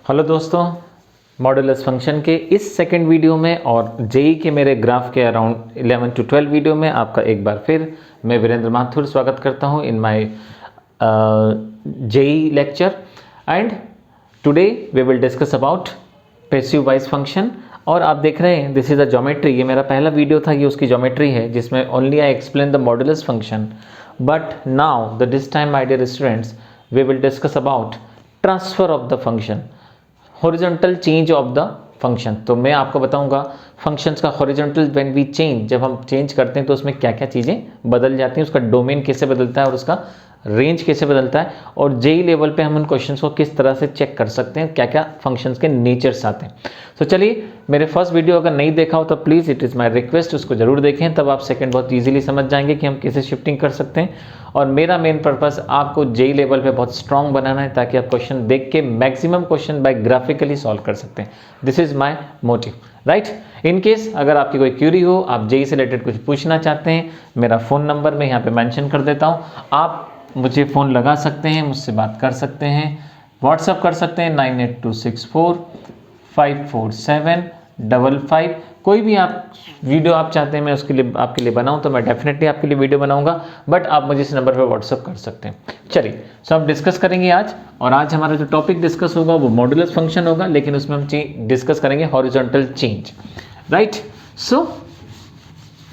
Hello दोस्तों, modulus function के इस सेकंड वीडियो में और जेई के मेरे ग्राफ के अराउंड 11 to 12 वीडियो में आपका एक बार फिर मैं वीरेंद्र माथुर स्वागत करता हूं in my JEE lecture. And today we will discuss about piecewise function. और आप देख रहे हैं दिस इज अ ज्योमेट्री। ये मेरा पहला वीडियो था, ये उसकी ज्योमेट्री है जिसमें only I explain the modulus function. But now the this time my dear students we will discuss about transfer of the function, horizontal change of the function. तो मैं आपको बताऊंगा फंक्शंस का हॉरिजॉन्टल व्हेन वी चेंज, जब हम change करते हैं तो उसमें क्या क्या चीज़ें बदल जाती हैं, उसका डोमेन कैसे बदलता है और उसका रेंज कैसे बदलता है, और जेई लेवल पे हम उन क्वेश्चंस को किस तरह से चेक कर सकते हैं, क्या क्या फंक्शंस के नेचर्स आते हैं। तो चलिए, मेरे फर्स्ट वीडियो अगर नहीं देखा हो तो please it is my request उसको जरूर देखें, तब आप सेकंड बहुत इजीली समझ जाएंगे कि हम कैसे शिफ्टिंग कर सकते हैं। और मेरा मेन पर्पस आपको जेई लेवल पे बहुत स्ट्रांग बनाना है ताकि आप क्वेश्चन देख के maximum question by graphically solve कर सकते हैं। This is my motive, right. In case अगर आपकी कोई क्यूरी हो, आप जेई से रिलेटेड कुछ पूछना चाहते हैं, मेरा फ़ोन नंबर मैं यहाँ पे मेंशन कर देता हूँ। आप मुझे फ़ोन लगा सकते हैं, मुझसे बात कर सकते हैं, व्हाट्सअप कर सकते हैं 9826454755। कोई भी आप वीडियो आप चाहते हैं मैं उसके लिए आपके लिए बनाऊं तो मैं डेफिनेटली आपके लिए वीडियो बनाऊंगा, बट आप मुझे इस नंबर पर व्हाट्सअप कर सकते हैं। चलिए, सो हम डिस्कस करेंगे आज, और आज हमारा जो टॉपिक डिस्कस होगा वो मॉडुलस फंक्शन होगा, लेकिन उसमें हम डिस्कस करेंगे horizontal change, right. So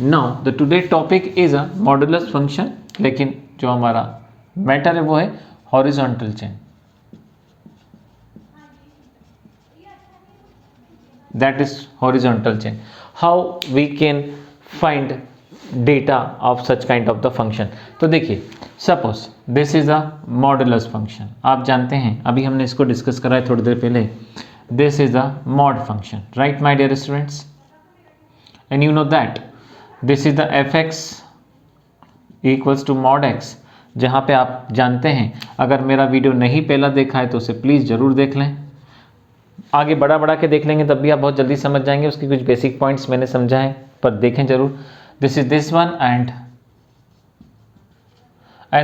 now the today topic is a modulus function, लेकिन जो हमारा मैटर है वो है horizontal change. That is horizontal change. How we can find data of such kind of the function? तो देखिए, suppose this is a modulus function. आप जानते हैं, अभी हमने इसको डिस्कस करा है थोड़ी देर पहले। This is a mod function, right my dear students? And you know that this is the fx equals to mod x, जहाँ पे आप जानते हैं, अगर मेरा वीडियो नहीं पहला देखा है तो उसे प्लीज़ ज़रूर देख लें। आगे बढ़ा के देख लेंगे तब भी आप बहुत जल्दी समझ जाएंगे। उसकी कुछ बेसिक पॉइंट्स मैंने समझा है, पर देखें जरूर। This is this one and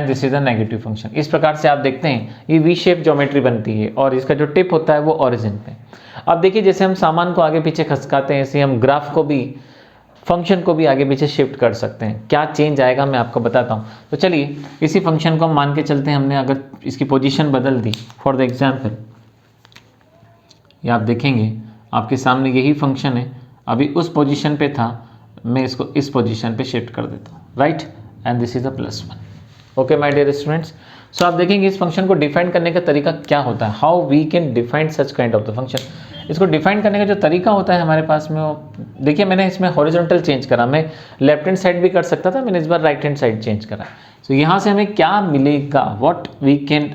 this is a negative function. इस प्रकार से आप देखते हैं ये वी शेप ज्योमेट्री बनती है और इसका जो टिप होता है वो ओरिजिन पे। अब देखिए, जैसे हम सामान को आगे पीछे खसकाते हैं, ऐसे हम ग्राफ को भी, फंक्शन को भी आगे पीछे शिफ्ट कर सकते हैं। क्या चेंज आएगा मैं आपको बताता हूँ। तो चलिए, इसी फंक्शन को हम मान के चलते हैं, हमने अगर इसकी पोजीशन बदल दी। फॉर द एग्जाम्पल, ये आप देखेंगे आपके सामने यही फंक्शन है, अभी उस पोजीशन पे था, मैं इसको इस पोजीशन पे शिफ्ट कर देता हूँ, right. And this is a +1। Okay my dear students, so आप देखेंगे इस फंक्शन को डिफाइन करने का तरीका क्या होता है, how we can define such kind of the function. इसको डिफाइन करने का जो तरीका होता है हमारे पास में, वो देखिए, मैंने इसमें हॉरिजॉन्टल चेंज करा, मैं लेफ्ट हैंड साइड भी कर सकता था, मैंने इस बार राइट हैंड साइड चेंज करा। सो यहाँ से हमें क्या मिलेगा, what we can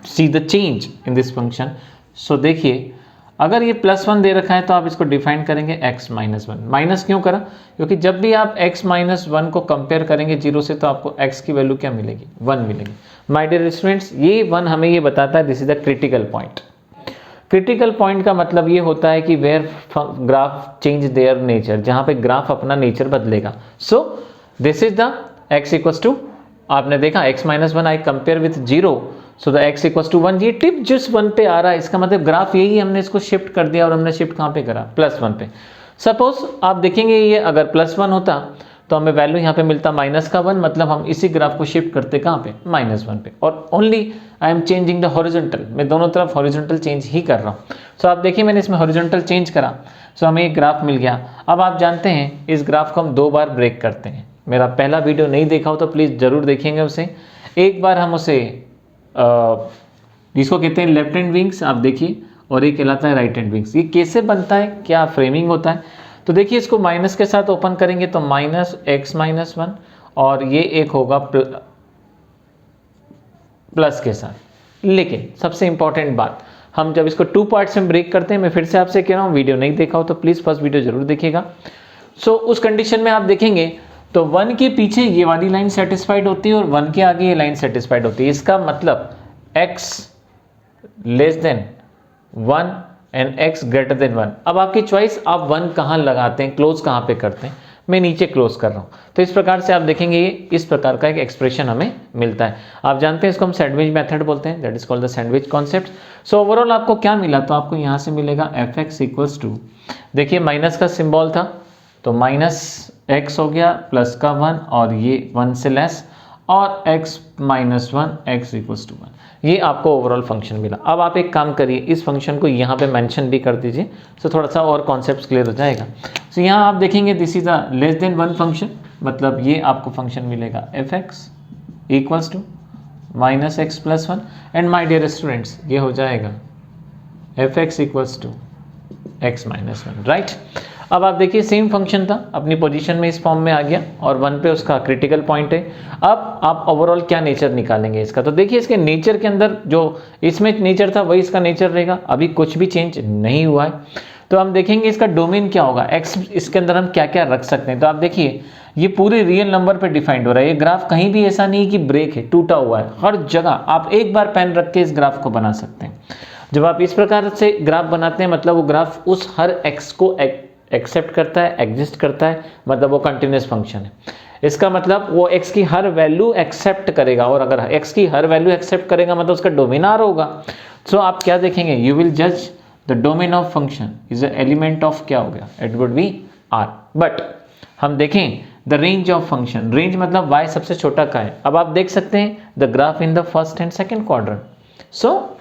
see the change in this function. So देखिए, अगर ये +1 दे रखा है तो आप इसको डिफाइन करेंगे x - 1। माइनस क्यों करा? क्योंकि जब भी आप x - 1 को कंपेयर करेंगे 0 से तो आपको x की वैल्यू क्या मिलेगी, 1 मिलेगी। माय डियर स्टूडेंट्स, ये 1 हमें ये बताता है this is the critical point. Critical point का मतलब ये होता है कि where graph change their nature, जहाँ पे ग्राफ अपना नेचर बदलेगा। So this is the x equals to, आपने देखा x - 1 I compare with 0, so the x equals to 1। ये टिप जिस 1 पे आ रहा है इसका मतलब ग्राफ यही, हमने इसको शिफ्ट कर दिया, और हमने शिफ्ट कहाँ पे करा, +1 पे। सपोज आप देखेंगे ये अगर +1 होता तो हमें वैल्यू यहाँ पे मिलता -1, मतलब हम इसी ग्राफ को शिफ्ट करते कहाँ पे, -1 पे। और only I am changing the horizontal, मैं दोनों तरफ हॉरिजॉन्टल चेंज ही कर रहा हूँ। सो आप देखिए, मैंने इसमें हॉरिजॉन्टल चेंज करा, सो हमें ये ग्राफ मिल गया। अब आप जानते हैं इस ग्राफ को हम 2 बार ब्रेक करते हैं। मेरा पहला वीडियो नहीं देखा हो तो प्लीज़ ज़रूर देखेंगे उसे। एक बार हम उसे जिसको कहते हैं लेफ्ट हैंड विंग्स, आप देखिए, और ये कहलाता है राइट हैंड विंग्स। ये कैसे बनता है, क्या फ्रेमिंग होता है, तो देखिए, इसको माइनस के साथ ओपन करेंगे तो -x - 1, और ये एक होगा प्लस के साथ। लेकिन सबसे इंपॉर्टेंट बात, हम जब इसको 2 पार्ट्स में ब्रेक करते हैं, मैं फिर से आपसे कह रहा हूँ, वीडियो नहीं देखा हो तो प्लीज़ फर्स्ट वीडियो जरूर देखिएगा। सो उस कंडीशन में आप देखेंगे तो 1 के पीछे ये वाली लाइन सेटिस्फाइड होती है और 1 के आगे ये लाइन सेटिस्फाइड होती है। इसका मतलब x less than 1 and x greater than 1। अब आपकी चॉइस, आप 1 कहाँ लगाते हैं, क्लोज कहाँ पे करते हैं। मैं नीचे क्लोज कर रहा हूँ। तो इस प्रकार से आप देखेंगे ये इस प्रकार का एक एक्सप्रेशन हमें मिलता है। आप जानते हैं इसको हम सैंडविच मेथड बोलते हैं, that is called the sandwich concept. So overall आपको क्या मिला, तो आपको यहाँ से मिलेगा एफ एक्स इक्वल्स टू, देखिए माइनस का सिंबल था तो माइनस एक्स हो गया, प्लस का 1 और ये 1 से लेस, और x minus 1 x equals to 1, ये आपको ओवरऑल फंक्शन मिला। अब आप एक काम करिए, इस फंक्शन को यहाँ पे मेंशन भी कर दीजिए, तो थोड़ा सा और कॉन्सेप्ट क्लियर हो जाएगा। सो यहाँ आप देखेंगे this is a less than 1 function, मतलब ये आपको फंक्शन मिलेगा f x equals to minus x plus 1, and my dear students ये हो जाएगा f x equals to x minus 1, right. अब आप देखिए सेम फंक्शन था, अपनी पोजीशन में इस फॉर्म में आ गया और 1 पे उसका क्रिटिकल पॉइंट है। अब आप ओवरऑल क्या नेचर निकालेंगे इसका, तो देखिए इसके नेचर के अंदर जो इसमें नेचर था वही इसका नेचर रहेगा, अभी कुछ भी चेंज नहीं हुआ है। तो हम देखेंगे इसका डोमेन क्या होगा, एक्स इसके अंदर हम क्या क्या रख सकते हैं। तो आप देखिए ये पूरे रियल नंबर पे डिफाइंड हो रहा है, ये ग्राफ कहीं भी ऐसा नहीं कि ब्रेक है, टूटा हुआ है, हर जगह आप एक बार पेन रख के इस ग्राफ को बना सकते हैं। जब आप इस प्रकार से ग्राफ बनाते हैं मतलब वो ग्राफ उस हर एक्स को एक्सेप्ट करता है, एग्जिस्ट करता है, मतलब वो कंटिन्यूस फंक्शन है। इसका मतलब वो x की हर वैल्यू एक्सेप्ट करेगा, और अगर x की हर वैल्यू एक्सेप्ट करेगा मतलब उसका डोमेन आर होगा। सो आप क्या देखेंगे, यू विल जज the domain of function is a element of क्या हो गया, it would be r। But हम देखें the range of function, range मतलब y सबसे छोटा का है। अब आप देख सकते हैं the graph in the first and second quadrant, so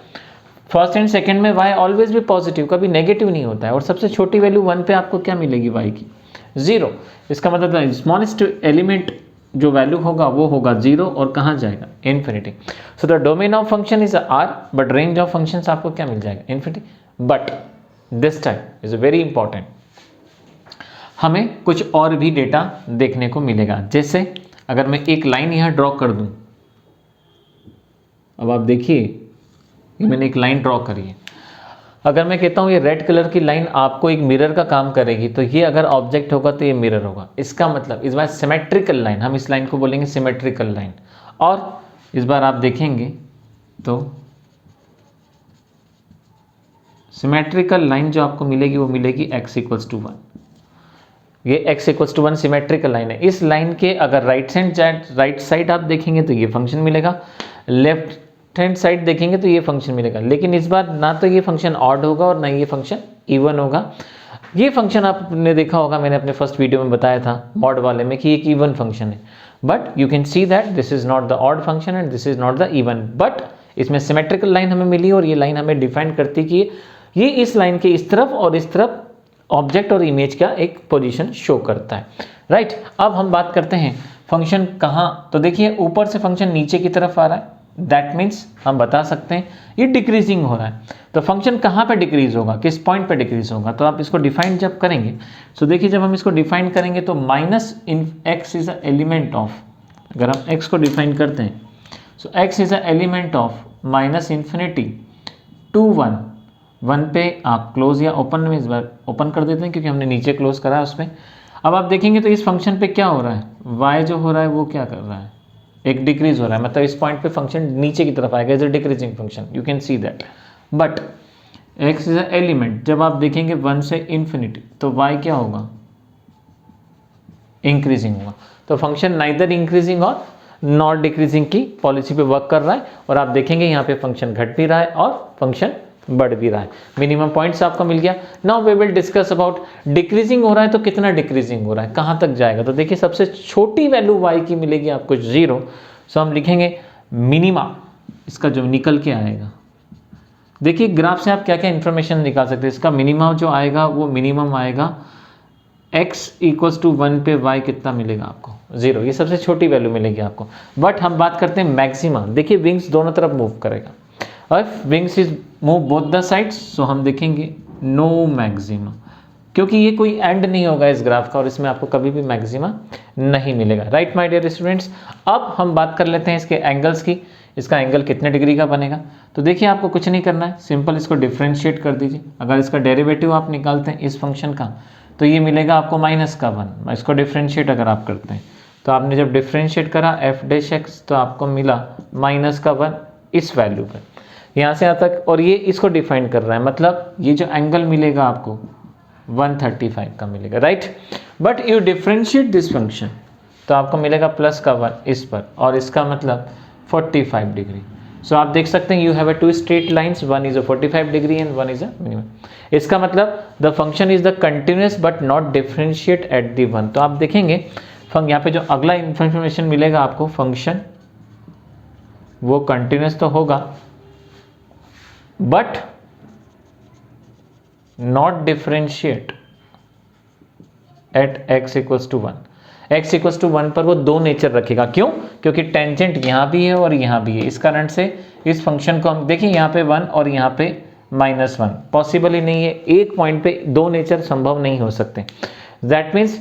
first and second में y ऑलवेज भी पॉजिटिव, कभी नेगेटिव नहीं होता है, और सबसे छोटी वैल्यू 1 पे आपको क्या मिलेगी y की 0। इसका मतलब स्मॉलेस्ट एलिमेंट जो वैल्यू होगा वो होगा 0 और कहाँ जाएगा, infinity. So the domain of function is r, but range of functions आपको क्या मिल जाएगा, infinity. But this time is very important, हमें कुछ और भी डेटा देखने को मिलेगा। जैसे अगर मैं एक लाइन यहाँ ड्रॉ कर दूँ, अब आप देखिए ये मैंने एक लाइन ड्रॉ करी है, अगर मैं कहता हूँ ये रेड कलर की लाइन आपको एक मिरर का काम करेगी, तो ये अगर ऑब्जेक्ट होगा तो ये मिरर होगा। इसका मतलब इस बार सिमेट्रिकल लाइन, हम इस लाइन को बोलेंगे सिमेट्रिकल लाइन। और इस बार आप देखेंगे तो सिमेट्रिकल लाइन जो आपको मिलेगी वो मिलेगी x इक्वल्स टू 1, ये x equals to 1 symmetrical line है। इस लाइन के अगर राइट साइड आप देखेंगे तो ये फंक्शन मिलेगा, लेफ्ट हैंड साइड देखेंगे तो ये फंक्शन मिलेगा। लेकिन इस बार ना तो ये फंक्शन ऑड होगा और ना ये फंक्शन इवन होगा। ये फंक्शन आपने देखा होगा, मैंने अपने फर्स्ट वीडियो में बताया था मॉड वाले में कि एक इवन फंक्शन है, but you can see that this is not the odd function and this is not the even. But इसमें सिमेट्रिकल लाइन हमें मिली और ये लाइन हमें डिफाइन करती कि ये इस लाइन के इस तरफ और इस तरफ ऑब्जेक्ट और इमेज का एक पोजीशन शो करता है, राइट। अब हम बात करते हैं फंक्शन कहाँ, तो देखिए ऊपर से फंक्शन नीचे की तरफ आ रहा है, दैट मीन्स हम बता सकते हैं ये डिक्रीजिंग हो रहा है। तो फंक्शन कहाँ पे डिक्रीज होगा, किस पॉइंट पे डिक्रीज होगा, तो आप इसको डिफाइन जब करेंगे, सो देखिए जब हम इसको डिफाइन करेंगे तो minus in x is a element of, अगर हम x को डिफाइन करते हैं so x is a element of minus infinity to 1 पे आप क्लोज या ओपन में इस बार ओपन कर देते हैं क्योंकि हमने नीचे क्लोज करा है उसमें। अब आप देखेंगे तो इस फंक्शन पे क्या हो रहा है, y जो हो रहा है वो क्या कर रहा है, एक डिक्रीज हो रहा है, मतलब इस पॉइंट पे फंक्शन नीचे की तरफ आएगा, is a decreasing function, you can see that. But x is a element, जब आप देखेंगे 1 से इन्फिनिटी तो y क्या होगा, इंक्रीजिंग होगा। तो फंक्शन नाइदर इंक्रीजिंग और नॉट डिक्रीजिंग की पॉलिसी पे वर्क कर रहा है, और आप देखेंगे यहाँ पे फंक्शन घट भी रहा है और फंक्शन बढ़ भी रहा है। मिनिमम पॉइंट्स आपको मिल गया। Now we will discuss about decreasing हो रहा है तो कितना डिक्रीजिंग हो रहा है, कहाँ तक जाएगा। तो देखिए सबसे छोटी वैल्यू y की मिलेगी आपको 0, सो हम लिखेंगे मिनिमा, इसका जो निकल के आएगा, देखिए ग्राफ से आप क्या क्या इंफॉर्मेशन निकाल सकते हैं। इसका मिनिमम जो आएगा वो मिनिमम आएगा x इक्वल्स टू 1 पे y कितना मिलेगा आपको 0, ये सबसे छोटी वैल्यू मिलेगी आपको। बट हम बात करते हैं मैक्सिमा, देखिए विंग्स दोनों तरफ मूव करेगा, और wings is move both the sides, so हम देखेंगे नो मैक्सिमा, क्योंकि ये कोई एंड नहीं होगा इस ग्राफ का और इसमें आपको कभी भी मैक्सिमा नहीं मिलेगा, राइट माय डियर स्टूडेंट्स। अब हम बात कर लेते हैं इसके एंगल्स की, इसका एंगल कितने डिग्री का बनेगा। तो देखिए आपको कुछ नहीं करना है, सिंपल इसको डिफ्रेंशिएट कर दीजिए। अगर इसका डेरिवेटिव आप निकालते हैं इस फंक्शन का तो ये मिलेगा आपको -1। इसको डिफ्रेंशिएट अगर आप करते हैं तो आपने जब डिफ्रेंशिएट करा f' तो आपको मिला -1 इस वैल्यू पर, यहाँ से यहाँ तक, और ये इसको डिफाइन कर रहा है, मतलब ये जो एंगल मिलेगा आपको 135 का मिलेगा, right. But you differentiate this function, तो आपको मिलेगा प्लस का 1 इस पर, और इसका मतलब 45 डिग्री। सो आप देख सकते हैं you have a two straight lines, one is a 45 degree and one is a minimum. इसका मतलब the function is the continuous but not differentiate at the 1। तो आप देखेंगे यहाँ पे जो अगला इंफॉर्मेशन मिलेगा आपको, फंक्शन वो कंटिन्यूस तो होगा but not differentiate at x equals to 1। x equals to 1 पर वो दो नेचर रखेगा। क्यों? क्योंकि टेंजेंट यहाँ भी है और यहाँ भी है, इस कारण से इस फंक्शन को हम देखिए यहाँ पे 1 और यहाँ पे -1 पॉसिबल ही नहीं है। एक पॉइंट पे दो नेचर संभव नहीं हो सकते। दैट मीन्स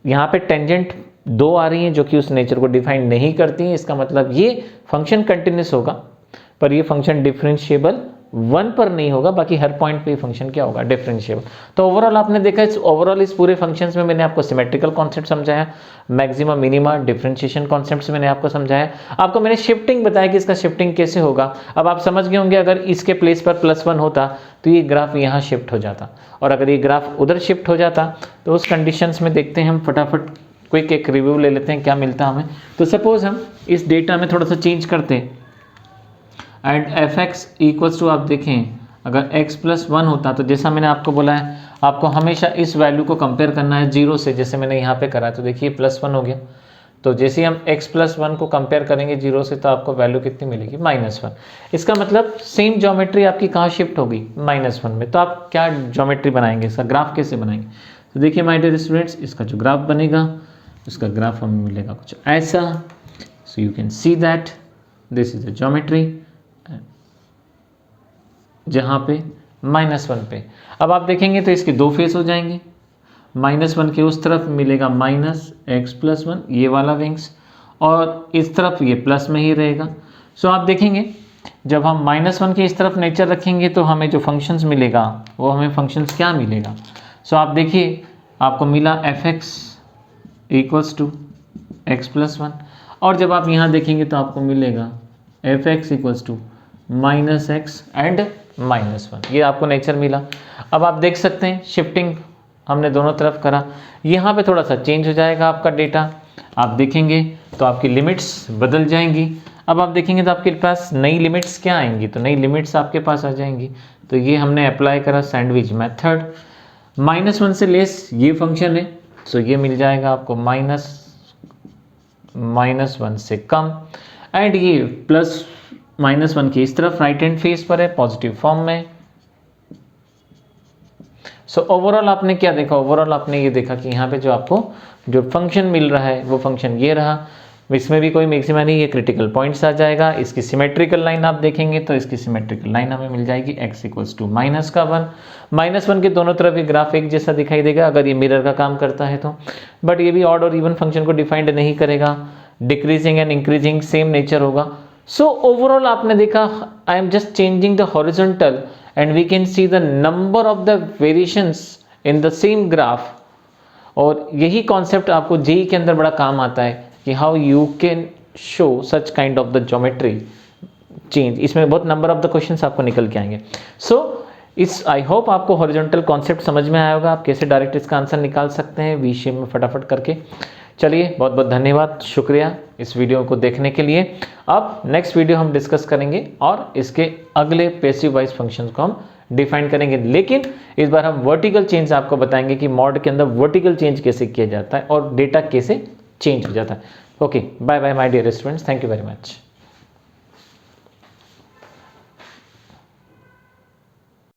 यहाँ पे टेंजेंट दो आ रही हैं जो कि उस नेचर को डिफाइन नहीं करती हैं। इसका मतलब ये फंक्शन कंटिन्यूस होगा पर ये फंक्शन डिफरेंशिएबल 1 पर नहीं होगा, बाकी हर पॉइंट पे फंक्शन क्या होगा, डिफरेंशिएबल। तो ओवरऑल आपने देखा ओवरऑल इस पूरे फंक्शंस में मैंने आपको सिमेट्रिकल कॉन्सेप्ट समझाया, मैक्सिमा मिनिमा डिफरेंशिएशन कॉन्सेप्ट्स मैंने आपको समझाया, आपको मैंने शिफ्टिंग बताया कि इसका शिफ्टिंग कैसे होगा। अब आप समझ गए होंगे अगर इसके प्लेस पर +1 होता तो ये ग्राफ यहाँ शिफ्ट हो जाता, और अगर ये ग्राफ उधर शिफ्ट हो जाता तो उस कंडीशंस में देखते हैं हम फटाफट क्विक एक रिव्यू ले लेते हैं क्या मिलता हमें। तो सपोज हम इस डेटा में थोड़ा सा चेंज करते हैं एंड fx इक्वल्स टू, आप देखें अगर x + 1 होता तो जैसा मैंने आपको बोला है आपको हमेशा इस वैल्यू को कंपेयर करना है 0 से, जैसे मैंने यहाँ पे करा। तो देखिए +1 हो गया, तो जैसे ही हम x + 1 को कंपेयर करेंगे 0 से तो आपको वैल्यू कितनी मिलेगी, -1। इसका मतलब सेम ज्योमेट्री आपकी कहाँ शिफ्ट होगी, -1 में। तो आप क्या ज्योमेट्री बनाएंगे, इसका ग्राफ कैसे बनाएंगे? तो देखिए माय डियर स्टूडेंट्स, इसका जो ग्राफ बनेगा इसका ग्राफ हमें मिलेगा कुछ ऐसा। So you can see that this is the geometry जहाँ पे -1 पे। अब आप देखेंगे तो इसके दो फेस हो जाएंगे, -1 के उस तरफ मिलेगा -x + 1 ये वाला विंग्स, और इस तरफ ये प्लस में ही रहेगा। सो आप देखेंगे जब हम -1 के इस तरफ नेचर रखेंगे तो हमें जो फंक्शंस मिलेगा वो हमें फंक्शंस क्या मिलेगा। सो आप देखिए आपको मिला fx इक्वल्स टू x + 1, और जब आप यहाँ देखेंगे तो आपको मिलेगा fx equals to -x and -1, ये आपको नेचर मिला। अब आप देख सकते हैं शिफ्टिंग हमने दोनों तरफ करा, यहाँ पे थोड़ा सा चेंज हो जाएगा आपका डेटा। आप देखेंगे तो आपकी लिमिट्स बदल जाएंगी। अब आप देखेंगे तो आपके पास नई लिमिट्स क्या आएंगी, तो नई लिमिट्स आपके पास आ जाएंगी। तो ये हमने अप्लाई करा सैंडविच मेथड, -1 से लेस ये फंक्शन है, सो ये मिल जाएगा आपको -1 से कम, एंड ये +-1 की इस तरफ राइट हैंड फेस पर है पॉजिटिव फॉर्म में। सो ओवरऑल आपने क्या देखा, ओवरऑल आपने ये देखा कि यहाँ पे जो आपको जो फंक्शन मिल रहा है वो फंक्शन ये रहा, इसमें भी कोई मैक्सिमा नहीं, ये क्रिटिकल पॉइंट्स आ जाएगा। इसकी सिमेट्रिकल लाइन आप देखेंगे तो इसकी सिमेट्रिकल लाइन हमें मिल जाएगी x इक्वल्स टू -1, -1 के दोनों तरफ ये ग्राफ एक जैसा दिखाई देगा अगर ये मिरर का काम करता है तो, बट ये भी ऑड और इवन फंक्शन को डिफाइंड नहीं करेगा, decreasing and increasing same nature होगा। सो ओवरऑल आपने देखा I am just changing the horizontal and we can see the number of the variations in the same graph, और यही कॉन्सेप्ट आपको जेईई के अंदर बड़ा काम आता है कि how you can show such kind of the geometry change. इसमें बहुत नंबर ऑफ द क्वेश्चंस आपको निकल के आएंगे। सो इस आई होप आपको हॉरिजॉन्टल कॉन्सेप्ट समझ में आया होगा, आप कैसे डायरेक्ट इसका आंसर निकाल सकते हैं वी शेप में फटाफट करके। चलिए बहुत बहुत धन्यवाद, शुक्रिया इस वीडियो को देखने के लिए। अब नेक्स्ट वीडियो हम डिस्कस करेंगे और इसके अगले पैसिव वॉइस फंक्शंस को हम डिफाइन करेंगे, लेकिन इस बार हम वर्टिकल चेंज आपको बताएंगे कि मॉड के अंदर वर्टिकल चेंज कैसे किया जाता है और डेटा कैसे चेंज हो जाता है। Okay, bye bye my dear students, thank you very much.